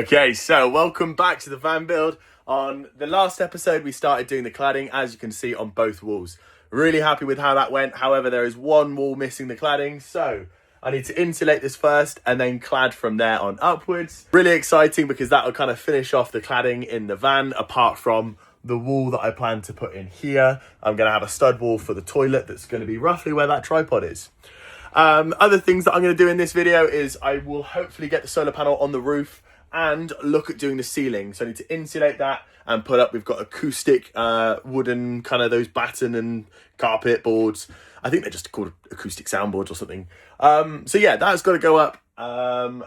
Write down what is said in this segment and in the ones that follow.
Okay, so welcome back to the van build. On the last episode, we started doing the cladding, as you can see, on both walls. Really happy with how that went. However, there is one wall missing the cladding, so I need to insulate this first and then clad from there on upwards. Really exciting because that will kind of finish off the cladding in the van, apart from the wall that I plan to put in here. I'm going to have a stud wall for the toilet that's going to be roughly where that tripod is. Other things that I'm going to do in this video is I will hopefully get the solar panel on the roof and look at doing the ceiling. So I need to insulate that and put up, we've got acoustic wooden, kind of those batten and carpet boards. I think they're just called acoustic soundboards or something. So yeah, that's got to go up. And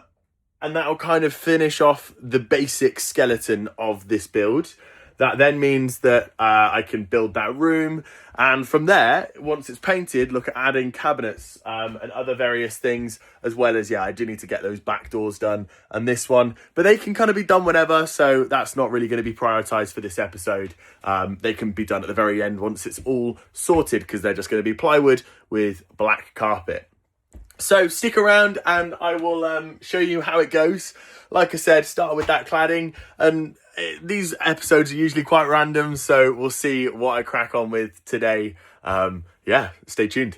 that'll kind of finish off the basic skeleton of this build. That then means that I can build that room. And from there, once it's painted, look at adding cabinets and other various things, as well as, I do need to get those back doors done and this one. But they can kind of be done whenever, so that's not really going to be prioritised for this episode. They can be done at the very end once it's all sorted, because they're just going to be plywood with black carpet. So stick around and I will show you how it goes. Like I said, start with that cladding, and these episodes are usually quite random, so we'll see what I crack on with today. Stay tuned.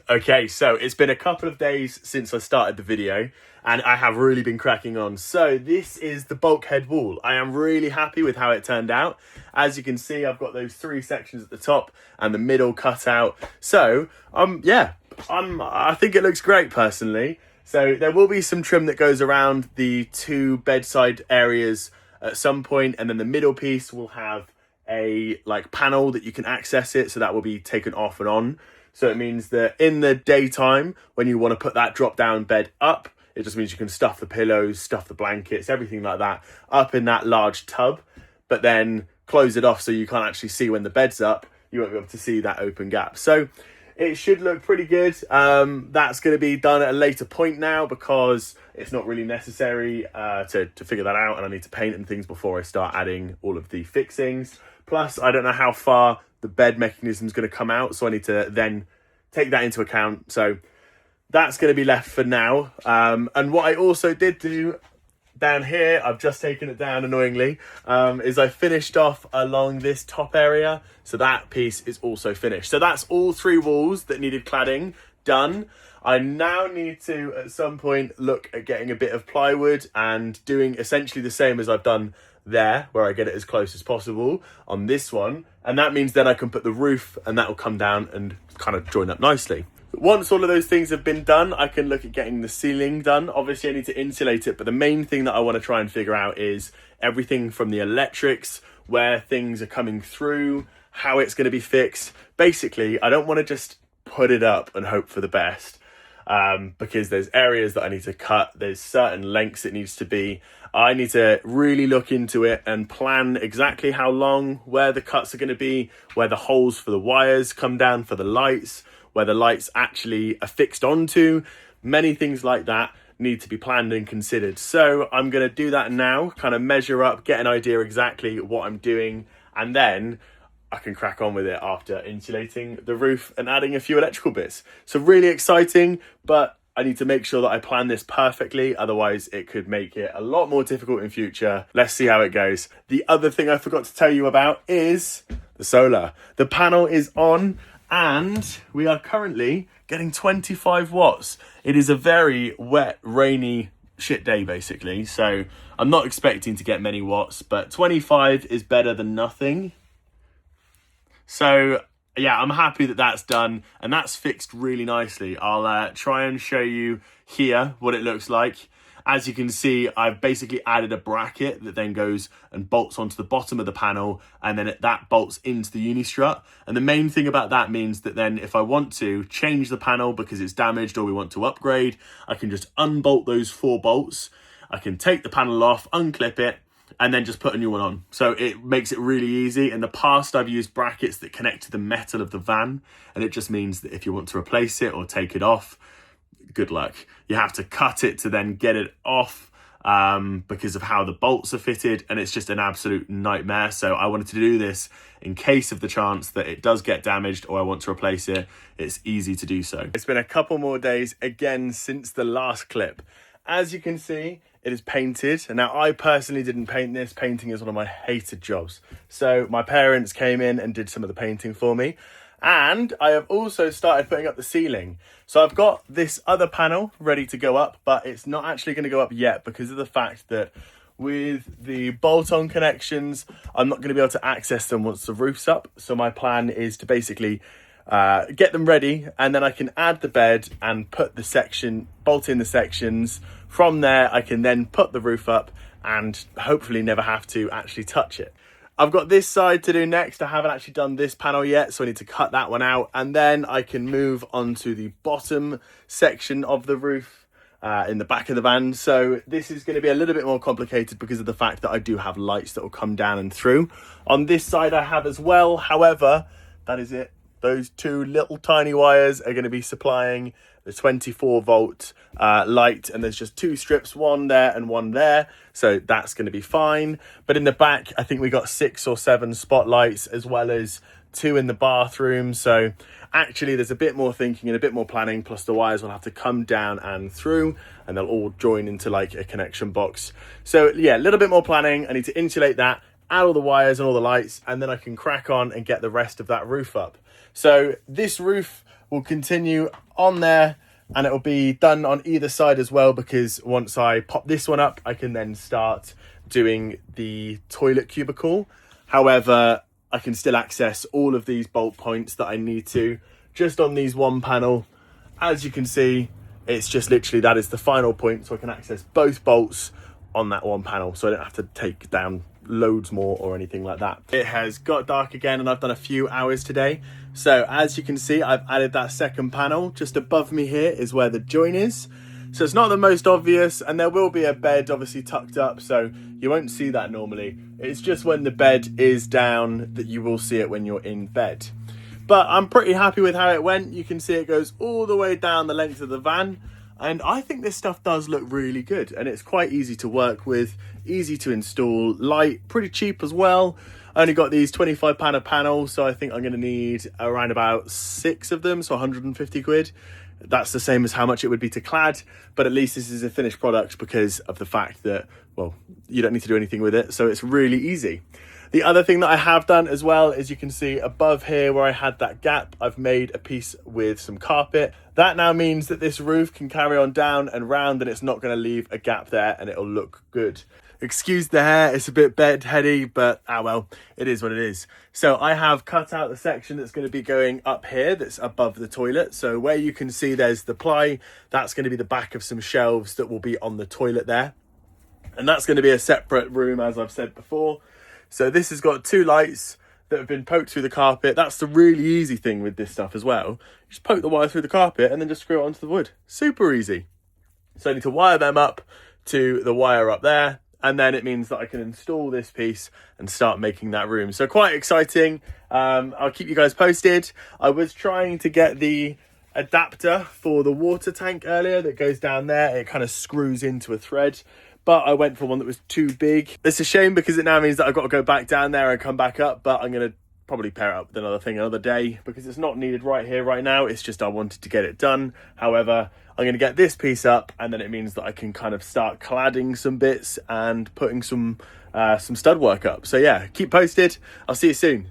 Okay, so it's been a couple of days since I started the video, and I have really been cracking on. So this is the bulkhead wall. I am really happy with how it turned out. As you can see, I've got those 3 sections at the top and the middle cut out. So I think it looks great personally. So there will be some trim that goes around the 2 bedside areas at some point, and then the middle piece will have a panel that you can access it, so that will be taken off and on. So it means that in the daytime, when you want to put that drop down bed up, it just means you can stuff the pillows, stuff the blankets, everything like that up in that large tub, but then close it off so you can't actually see when the bed's up. You won't be able to see that open gap. So it should look pretty good. That's going to be done at a later point now, because it's not really necessary to figure that out, and I need to paint and things before I start adding all of the fixings. Plus, I don't know how far the bed mechanism is going to come out, so I need to then take that into account. So that's going to be left for now. And what I also did do down here, I've just taken it down annoyingly, is I finished off along this top area. So that piece is also finished. So that's all 3 walls that needed cladding done. I now need to, at some point, look at getting a bit of plywood and doing essentially the same as I've done there, where I get it as close as possible on this one. And that means then I can put the roof, and that will come down and kind of join up nicely. Once all of those things have been done, I can look at getting the ceiling done. Obviously, I need to insulate it, but the main thing that I want to try and figure out is everything from the electrics, where things are coming through, how it's going to be fixed. Basically, I don't want to just put it up and hope for the best, because there's areas that I need to cut. There's certain lengths it needs to be. I need to really look into it and plan exactly how long, where the cuts are going to be, where the holes for the wires come down for the lights, where the lights actually are fixed onto. Many things like that need to be planned and considered. So I'm going to do that now, kind of measure up, get an idea exactly what I'm doing, and then I can crack on with it after insulating the roof and adding a few electrical bits. So really exciting, but I need to make sure that I plan this perfectly, otherwise it could make it a lot more difficult in future. Let's see how it goes. The other thing I forgot to tell you about is the solar. The panel is on, and we are currently getting 25 watts. It is a very wet, rainy, shit day basically, so I'm not expecting to get many watts, but 25 is better than nothing. So yeah, I'm happy that that's done, and that's fixed really nicely. I'll try and show you here what it looks like. As you can see, I've basically added a bracket that then goes and bolts onto the bottom of the panel, and then that bolts into the uni-strut. And the main thing about that means that then if I want to change the panel because it's damaged or we want to upgrade, I can just unbolt those 4 bolts. I can take the panel off, unclip it, and then just put a new one on. So it makes it really easy. In the past, I've used brackets that connect to the metal of the van, and it just means that if you want to replace it or take it off, good luck. You have to cut it to then get it off because of how the bolts are fitted, and it's just an absolute nightmare. So I wanted to do this in case of the chance that it does get damaged or I want to replace it. It's easy to do so. It's been a couple more days again since the last clip, as you can see, it is painted. And now I personally didn't paint this. Painting is one of my hated jobs. So my parents came in and did some of the painting for me. And I have also started putting up the ceiling. So I've got this other panel ready to go up, but it's not actually going to go up yet because of the fact that with the bolt-on connections, I'm not going to be able to access them once the roof's up. So my plan is to basically get them ready, and then I can add the bed and put the section, bolt in the sections. From there, I can then put the roof up and hopefully never have to actually touch it. I've got this side to do next. I haven't actually done this panel yet, so I need to cut that one out, and then I can move on to the bottom section of the roof in the back of the van. So this is going to be a little bit more complicated because of the fact that I do have lights that will come down and through. On this side I have as well, however, that is it. Those two little tiny wires are going to be supplying the 24-volt light, and there's just two strips, one there and one there, so that's going to be fine. But in the back, I think we got 6 or 7 spotlights, as well as 2 in the bathroom. So actually there's a bit more thinking and a bit more planning, plus the wires will have to come down and through, and they'll all join into like a connection box. So yeah, a little bit more planning. I need to insulate that, add all the wires and all the lights, and then I can crack on and get the rest of that roof up. So this roof will continue on there, and it will be done on either side as well, because once I pop this one up, I can then start doing the toilet cubicle. However, I can still access all of these bolt points that I need to just on these one panel. As you can see, it's just literally that is the final point, so I can access both bolts on that one panel, so I don't have to take down loads more or anything like that. It has got dark again, and I've done a few hours today. So as you can see, I've added that second panel. Just above me here is where the join is. So it's not the most obvious, and there will be a bed obviously tucked up, so you won't see that normally. It's just when the bed is down that you will see it when you're in bed. But I'm pretty happy with how it went. You can see it goes all the way down the length of the van. And I think this stuff does look really good, and it's quite easy to work with, easy to install, light, pretty cheap as well. I only got these £25 a panel, so I think I'm going to need around about 6 of them, so 150 quid. That's the same as how much it would be to clad, but at least this is a finished product because of the fact that, well, you don't need to do anything with it, so it's really easy. The other thing that I have done as well is, you can see above here where I had that gap, I've made a piece with some carpet. That now means that this roof can carry on down and round, and it's not going to leave a gap there, and it'll look good. Excuse the hair, it's a bit bedheady, but well, it is what it is. So I have cut out the section that's going to be going up here, that's above the toilet. So where you can see there's the ply, that's going to be the back of some shelves that will be on the toilet there. And that's going to be a separate room, as I've said before. So this has got 2 lights that have been poked through the carpet. That's the really easy thing with this stuff as well. You just poke the wire through the carpet and then just screw it onto the wood. Super easy. So I need to wire them up to the wire up there, and then it means that I can install this piece and start making that room. So quite exciting. I'll keep you guys posted. I was trying to get the adapter for the water tank earlier that goes down there. It kind of screws into a thread, but I went for one that was too big. It's a shame because it now means that I've got to go back down there and come back up, but I'm going to probably pair it up with another thing another day because it's not needed right here, right now. It's just I wanted to get it done. However, I'm going to get this piece up, and then it means that I can kind of start cladding some bits and putting some stud work up. So yeah, keep posted. I'll see you soon.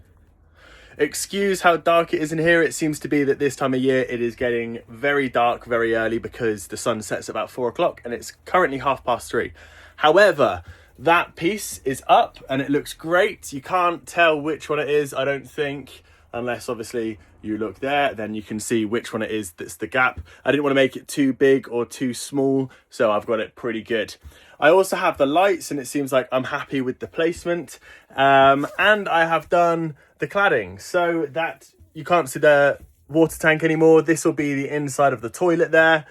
Excuse how dark it is in here. It seems to be that this time of year it is getting very dark very early because the sun sets about 4 o'clock and it's currently 3:30. However, that piece is up and it looks great. You can't tell which one it is, I don't think, unless obviously you look there, then you can see which one it is that's the gap. I didn't want to make it too big or too small, so I've got it pretty good. I also have the lights, and it seems like I'm happy with the placement. And I have done the cladding, so that you can't see the water tank anymore. This will be the inside of the toilet there,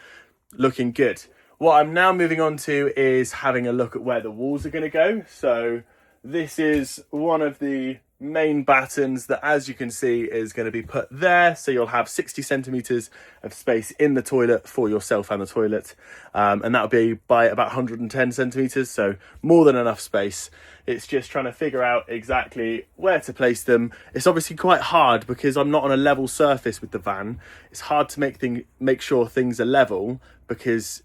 looking good. What I'm now moving on to is having a look at where the walls are going to go. So this is one of the main battens that, as you can see, is going to be put there. So you'll have 60 centimeters of space in the toilet for yourself and the toilet. And that'll be by about 110 centimeters. So more than enough space. It's just trying to figure out exactly where to place them. It's obviously quite hard because I'm not on a level surface with the van. It's hard to make sure things are level because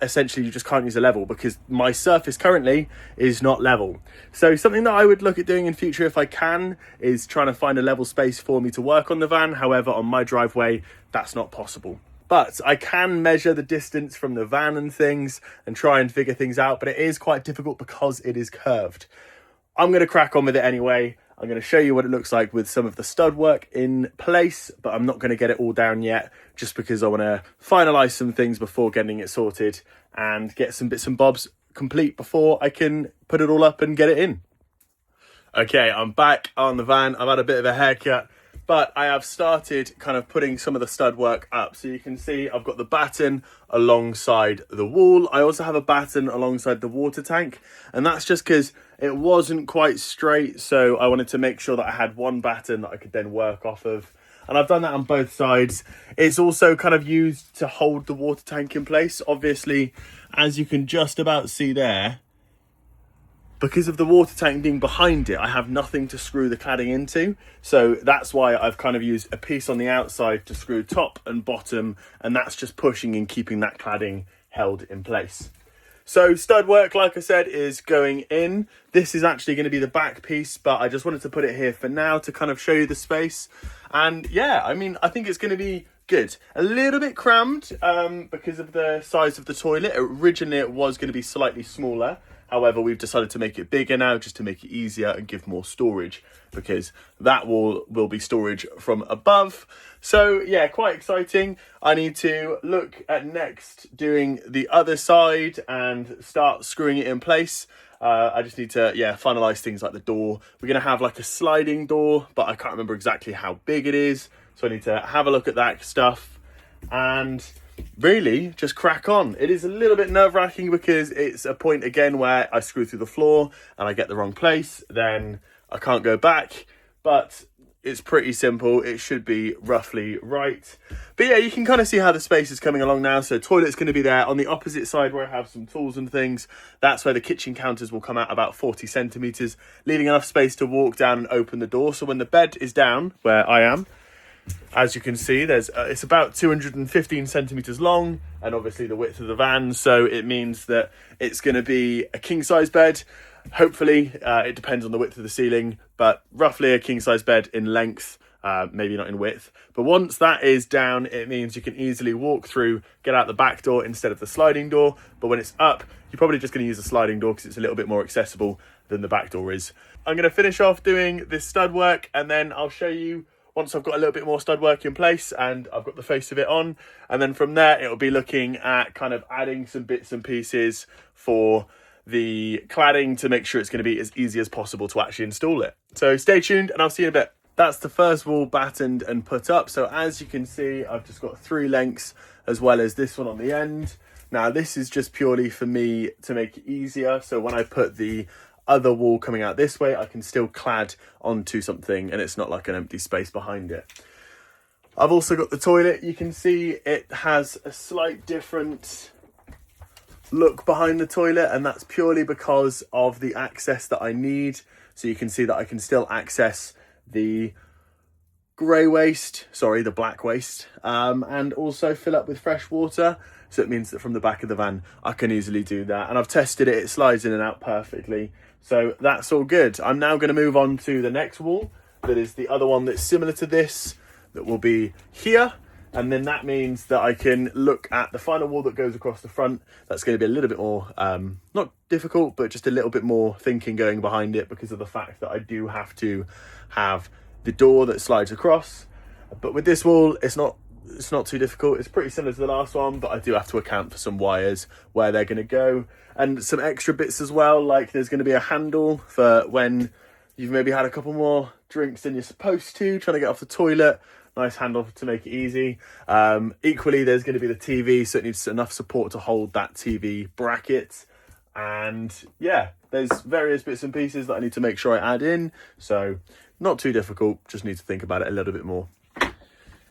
essentially you just can't use a level because my surface currently is not level. So something that I would look at doing in future if I can is trying to find a level space for me to work on the van. However, on my driveway, that's not possible. But I can measure the distance from the van and things and try and figure things out, but it is quite difficult because it is curved. I'm going to crack on with it anyway. I'm going to show you what it looks like with some of the stud work in place, but I'm not going to get it all down yet just because I want to finalise some things before getting it sorted and get some bits and bobs complete before I can put it all up and get it in. Okay, I'm back on the van. I've had a bit of a haircut, but I have started kind of putting some of the stud work up. So you can see I've got the batten alongside the wall. I also have a batten alongside the water tank, and that's just because it wasn't quite straight. So I wanted to make sure that I had one batten that I could then work off of. And I've done that on both sides. It's also kind of used to hold the water tank in place. Obviously, as you can just about see there, because of the water tank being behind it, I have nothing to screw the cladding into. So that's why I've kind of used a piece on the outside to screw top and bottom, and that's just pushing and keeping that cladding held in place. So stud work, like I said, is going in. This is actually going to be the back piece, but I just wanted to put it here for now to kind of show you the space. And yeah, I mean, I think it's going to be good. A little bit crammed because of the size of the toilet. Originally, it was going to be slightly smaller. However, we've decided to make it bigger now just to make it easier and give more storage, because that wall will be storage from above. So yeah, quite exciting. I need to look at next doing the other side and start screwing it in place. I just need to, finalize things like the door. We're going to have like a sliding door, but I can't remember exactly how big it is. So I need to have a look at that stuff and really just crack on. It is a little bit nerve-wracking because it's a point again where I screw through the floor and I get the wrong place, then I can't go back, but it's pretty simple. It should be roughly right. But yeah, you can kind of see how the space is coming along now. So toilet's going to be there on the opposite side where I have some tools and things. That's where the kitchen counters will come out about 40 centimetres, leaving enough space to walk down and open the door. So when the bed is down where I am, as you can see, there's it's about 215 centimetres long, and obviously the width of the van, so it means that it's going to be a king-size bed. Hopefully, it depends on the width of the ceiling, but roughly a king-size bed in length, maybe not in width. But once that is down, it means you can easily walk through, get out the back door instead of the sliding door. But when it's up, you're probably just going to use the sliding door because it's a little bit more accessible than the back door is. I'm going to finish off doing this stud work, and then I'll show you once I've got a little bit more stud work in place and I've got the face of it on. And then from there, it'll be looking at kind of adding some bits and pieces for the cladding to make sure it's going to be as easy as possible to actually install it. So stay tuned and I'll see you in a bit. That's the first wall battened and put up. So as you can see, I've just got 3 lengths as well as this one on the end. Now this is just purely for me to make it easier. So when I put the other wall coming out this way, I can still clad onto something and it's not like an empty space behind it. I've also got the toilet. You can see it has a slight different look behind the toilet, and that's purely because of the access that I need. So you can see that I can still access the grey waste, sorry, the black waste, and also fill up with fresh water. So it means that from the back of the van, I can easily do that. And I've tested it, it slides in and out perfectly. So that's all good. I'm now going to move on to the next wall. That is the other one that's similar to this, that will be here. And then that means that I can look at the final wall that goes across the front. That's going to be a little bit more, not difficult, but just a little bit more thinking going behind it because of the fact that I do have to have the door that slides across. But with this wall, it's not too difficult. It's pretty similar to the last one, but I do have to account for some wires where they're going to go and some extra bits as well. Like there's going to be a handle for when you've maybe had a couple more drinks than you're supposed to, trying to get off the toilet. Nice handle to make it easy. Equally, there's going to be the TV, so it needs enough support to hold that TV bracket. And yeah, there's various bits and pieces that I need to make sure I add in. So not too difficult, just need to think about it a little bit more.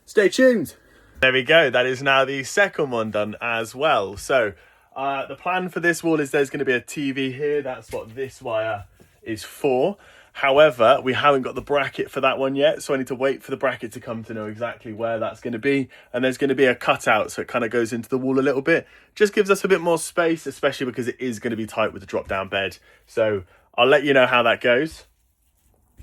Stay tuned. There we go. That is now the second one done as well. So the plan for this wall is there's going to be a TV here. That's what this wire is 4. However, we haven't got the bracket for that one yet, so I need to wait for the bracket to come to know exactly where that's going to be. And there's going to be a cutout, so it kind of goes into the wall a little bit. Just gives us a bit more space, especially because it is going to be tight with the drop-down bed. So I'll let you know how that goes.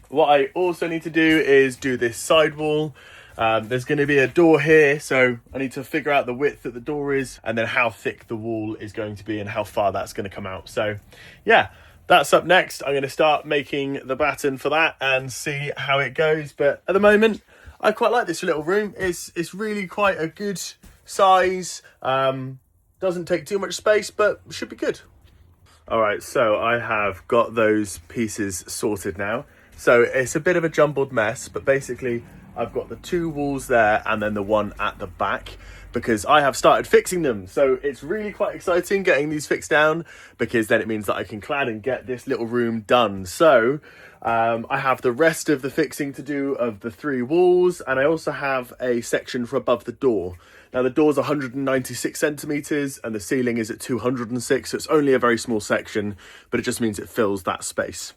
What I also need to do is do this side wall. There's going to be a door here, so I need to figure out the width that the door is and then how thick the wall is going to be and how far that's going to come out. So yeah, that's up next. I'm going to start making the batten for that and see how it goes. But at the moment, I quite like this little room. It's really quite a good size. Doesn't take too much space, but should be good. All right, so I have got those pieces sorted now. So it's a bit of a jumbled mess, but basically I've got the 2 walls there and then the one at the back because I have started fixing them. So it's really quite exciting getting these fixed down because then it means that I can clad and get this little room done. So I have the rest of the fixing to do of the 3 walls, and I also have a section for above the door. Now the door's 196 centimeters and the ceiling is at 206, so it's only a very small section, but it just means it fills that space.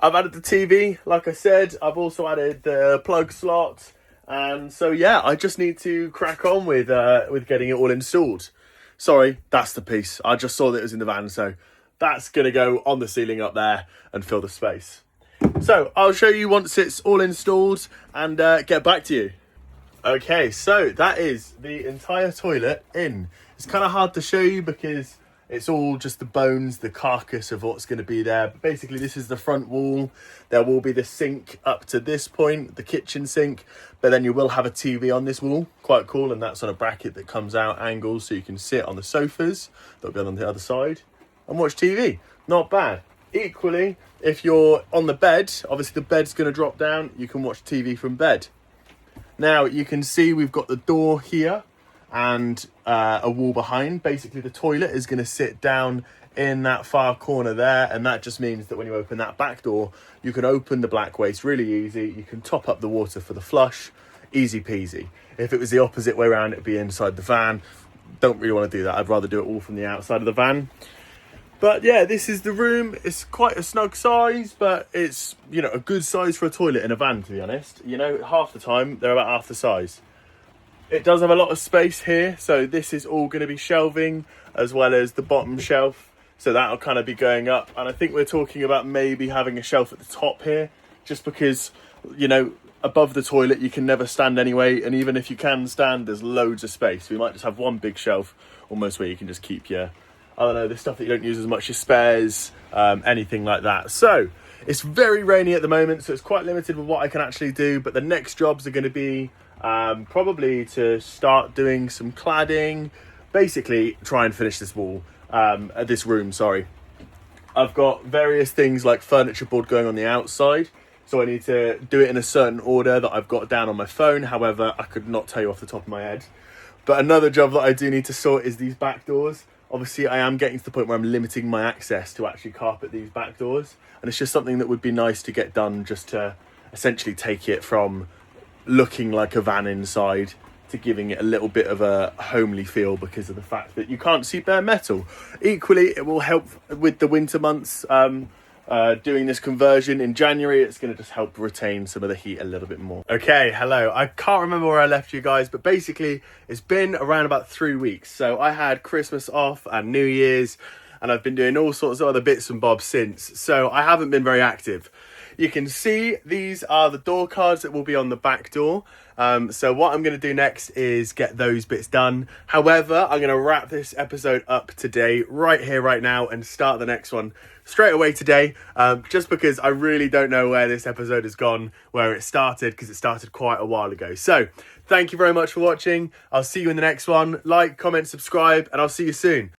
I've added the TV, like I said. I've also added the plug slot. And so, yeah, I just need to crack on with getting it all installed. Sorry, that's the piece. I just saw that it was in the van, so that's going to go on the ceiling up there and fill the space. So I'll show you once it's all installed and get back to you. Okay, so that is the entire toilet in. It's kind of hard to show you because it's all just the bones, the carcass of what's going to be there. But basically, this is the front wall. There will be the sink up to this point, the kitchen sink. But then you will have a TV on this wall. Quite cool. And that's on a bracket that comes out angles so you can sit on the sofas that'll be on the other side and watch TV. Not bad. Equally, if you're on the bed, obviously the bed's going to drop down. You can watch TV from bed. Now, you can see we've got the door here and a wall behind. Basically the toilet is going to sit down in that far corner there, and that just means that when you open that back door you can open the black waste really easy. You can top up the water for the flush, easy peasy. If it was the opposite way around, it'd be inside the van. Don't really want to do that. I'd rather do it all from the outside of the van. But yeah, this is the room. It's quite a snug size, but it's, you know, a good size for a toilet in a van, to be honest. You know, half the time they're about half the size. It does have a lot of space here, so this is all going to be shelving as well as the bottom shelf. So that'll kind of be going up. And I think we're talking about maybe having a shelf at the top here, just because, you know, above the toilet you can never stand anyway. And even if you can stand, there's loads of space. We might just have one big shelf almost where you can just keep your, I don't know, the stuff that you don't use as much, your spares, anything like that. So it's very rainy at the moment, so it's quite limited with what I can actually do. But the next jobs are going to be probably to start doing some cladding, basically try and finish this wall, this room, sorry. I've got various things like furniture board going on the outside, so I need to do it in a certain order that I've got down on my phone. However, I could not tell you off the top of my head. But another job that I do need to sort is these back doors. Obviously, I am getting to the point where I'm limiting my access to actually carpet these back doors, and it's just something that would be nice to get done, just to essentially take it from looking like a van inside to giving it a little bit of a homely feel because of the fact that you can't see bare metal. Equally, it will help with the winter months. Doing this conversion in January, it's going to just help retain some of the heat a little bit more. Okay, hello. I can't remember where I left you guys, but basically it's been around about 3 weeks. So I had Christmas off and New Year's, and I've been doing all sorts of other bits and bobs since. So I haven't been very active. You can see these are the door cards that will be on the back door. So what I'm going to do next is get those bits done. However, I'm going to wrap this episode up today, right here, right now, and start the next one straight away today, just because I really don't know where this episode has gone, where it started, because it started quite a while ago. So thank you very much for watching. I'll see you in the next one. Like, comment, subscribe, and I'll see you soon.